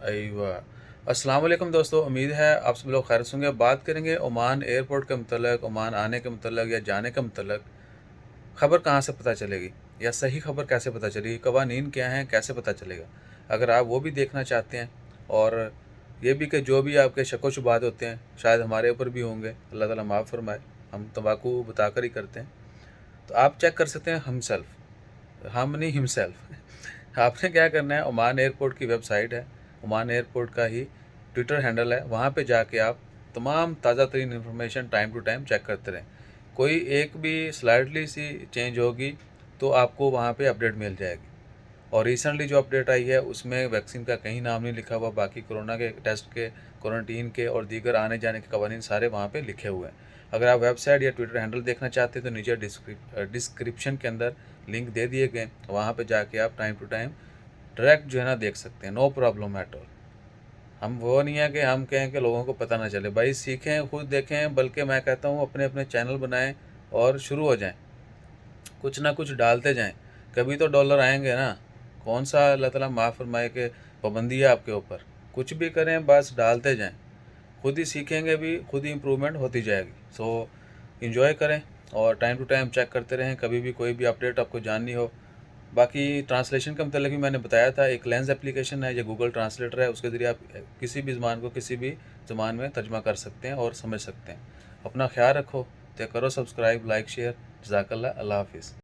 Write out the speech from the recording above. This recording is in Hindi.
अयवा। अस्सलाम वालेकुम दोस्तों, उम्मीद है आप सब लोग खैरियत से होंगे। बात करेंगे ओमान एयरपोर्ट के मतलब, ओमान आने के मतलब या जाने के मतलब ख़बर कहाँ से पता चलेगी या सही खबर कैसे पता चलेगी, कवानीन क्या हैं, कैसे पता चलेगा। अगर आप वो भी देखना चाहते हैं और ये भी कि जो भी आपके शक शुबात होते हैं शायद हमारे ऊपर भी होंगे, अल्लाह ताला माफ़ फरमाए, हम तंबाकू बताकर ही करते हैं, तो आप चेक कर सकते हैं हम नहीं हिमसेल्फ। आपने क्या करना है, ओमान एयरपोर्ट की वेबसाइट है, ओमान एयरपोर्ट का ही ट्विटर हैंडल है, वहाँ पे जाके आप तमाम ताज़ा तरीन information time to time check करते रहें। कोई एक भी स्लाइटली सी चेंज होगी तो आपको वहाँ पे अपडेट मिल जाएगी। और रिसेंटली जो अपडेट आई है उसमें वैक्सीन का कहीं नाम नहीं लिखा हुआ, बाकी कोरोना के टेस्ट के, क्वारंटीन के और दीगर आने जाने के कवानीन सारे वहाँ पे लिखे हुए हैं। अगर आप वेबसाइट या ट्विटर हैंडल देखना चाहते हैं तो नीचे डिस्क्रिप्शन के अंदर लिंक दे दिए गए, वहाँ पे जाके आप टाइम टू टाइम डायरेक्ट जो है ना देख सकते हैं, नो प्रॉब्लम एट ऑल। हम वो नहीं है कि हम कहें कि लोगों को पता ना चले, भाई सीखें, खुद देखें, बल्कि मैं कहता हूँ अपने अपने चैनल बनाएं और शुरू हो जाएं, कुछ ना कुछ डालते जाएं, कभी तो डॉलर आएंगे ना। कौन सा अल्लाह ताला माफ़ फरमाए कि पाबंदी है आपके ऊपर, कुछ भी करें बस डालते जाएं, खुद ही सीखेंगे भी, खुद ही इम्प्रूवमेंट होती जाएगी। सो इन्जॉय करें और टाइम टू टाइम चेक करते रहें, कभी भी कोई भी अपडेट आपको जाननी हो। बाकी ट्रांसलेशन का मतलब भी मैंने बताया था, एक लेंस एप्लीकेशन है या गूगल ट्रांसलेटर है, उसके ज़रिए आप किसी भी ज़बान को किसी भी ज़बान में तर्जमा कर सकते हैं और समझ सकते हैं। अपना ख्याल रखो, तो करो सब्सक्राइब, लाइक, शेयर। जज़ाकल्लाह, अल्लाह हाफ़िज़।